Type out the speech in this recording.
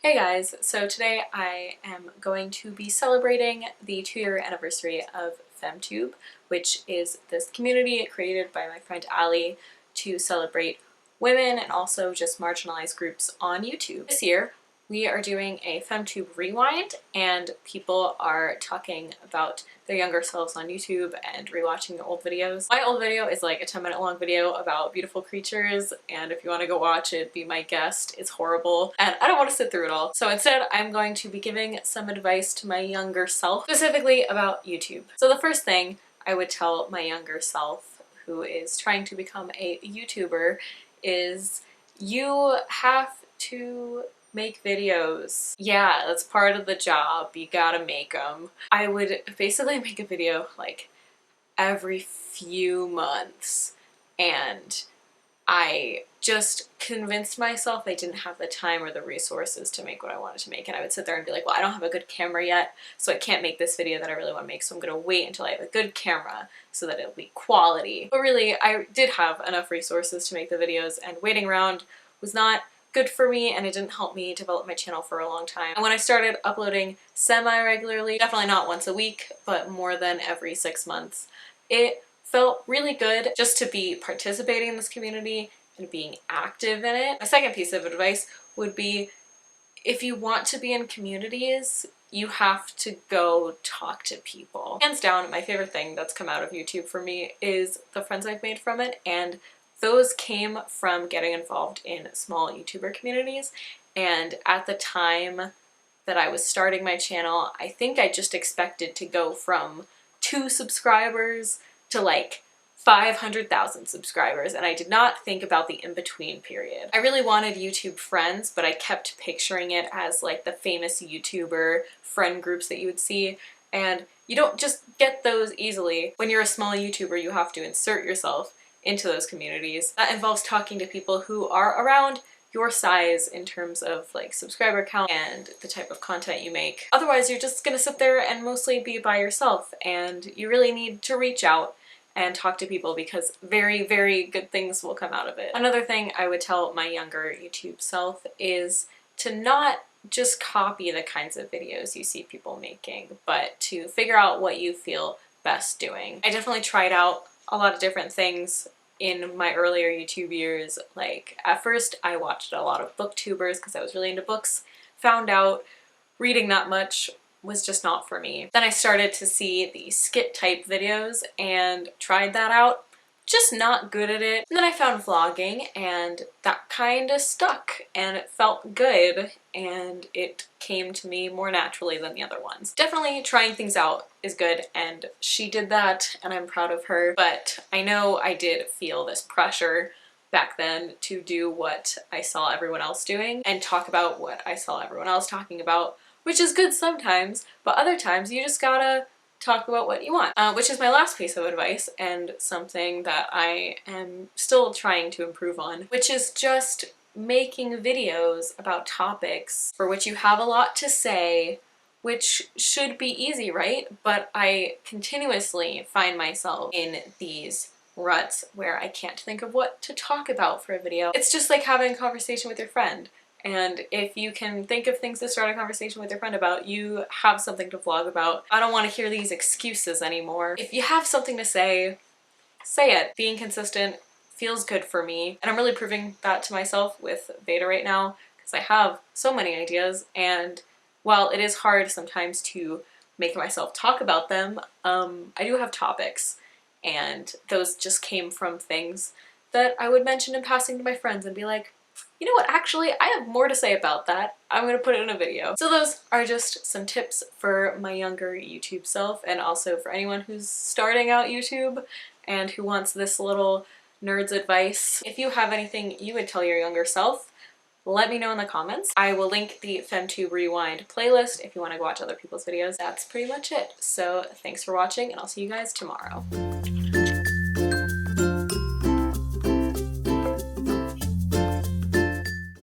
Hey guys, so today I am going to be celebrating the 2-year anniversary of FemTube, which is this community created by my friend Ali to celebrate women and also just marginalized groups on YouTube. This year we are doing a FemTube rewind and people are talking about their younger selves on YouTube and rewatching the old videos. My old video is like a 10-minute long video about beautiful creatures, and if you want to go watch it, be my guest. It's horrible and I don't want to sit through it all. So instead I'm going to be giving some advice to my younger self, specifically about YouTube. So the first thing I would tell my younger self who is trying to become a YouTuber is you have to make videos. Yeah, that's part of the job. You gotta make them. I would basically make a video like every few months, and I just convinced myself I didn't have the time or the resources to make what I wanted to make, and I would sit there and be like, well, I don't have a good camera yet, so I can't make this video that I really want to make, so I'm gonna wait until I have a good camera so that it'll be quality. But really, I did have enough resources to make the videos, and waiting around was not good for me, and it didn't help me develop my channel for a long time. And when I started uploading semi-regularly, definitely not once a week, but more than every 6 months, it felt really good just to be participating in this community and being active in it. My second piece of advice would be, if you want to be in communities, you have to go talk to people. Hands down, my favorite thing that's come out of YouTube for me is the friends I've made from it, and those came from getting involved in small YouTuber communities. And at the time that I was starting my channel, I think I just expected to go from 2 subscribers to like 500,000 subscribers, and I did not think about the in-between period. I really wanted YouTube friends, but I kept picturing it as like the famous YouTuber friend groups that you would see, and you don't just get those easily. When you're a small YouTuber, you have to insert yourself into those communities. That involves talking to people who are around your size in terms of like subscriber count and the type of content you make. Otherwise, you're just gonna sit there and mostly be by yourself, and you really need to reach out and talk to people because very, very good things will come out of it. Another thing I would tell my younger YouTube self is to not just copy the kinds of videos you see people making, but to figure out what you feel best doing. I definitely tried out a lot of different things in my earlier YouTube years. Like at first I watched a lot of booktubers because I was really into books, found out reading that much was just not for me. Then I started to see the skit type videos and tried that out. Just not good at it. And then I found vlogging and that kind of stuck and it felt good and it came to me more naturally than the other ones. Definitely trying things out is good, and she did that and I'm proud of her, but I know I did feel this pressure back then to do what I saw everyone else doing and talk about what I saw everyone else talking about, which is good sometimes, but other times you just gotta talk about what you want. Which is my last piece of advice and something that I am still trying to improve on, which is just making videos about topics for which you have a lot to say, which should be easy, right? But I continuously find myself in these ruts where I can't think of what to talk about for a video. It's just like having a conversation with your friend. And if you can think of things to start a conversation with your friend about, you have something to vlog about. I don't want to hear these excuses anymore. If you have something to say it. Being consistent feels good for me, and I'm really proving that to myself with Veda right now because I have so many ideas, and while it is hard sometimes to make myself talk about them, I do have topics, and those just came from things that I would mention in passing to my friends and be like, you know what, actually, I have more to say about that. I'm gonna put it in a video. So those are just some tips for my younger YouTube self, and also for anyone who's starting out YouTube and who wants this little nerd's advice. If you have anything you would tell your younger self, let me know in the comments. I will link the FemTube Rewind playlist if you want to go watch other people's videos. That's pretty much it. So thanks for watching, and I'll see you guys tomorrow.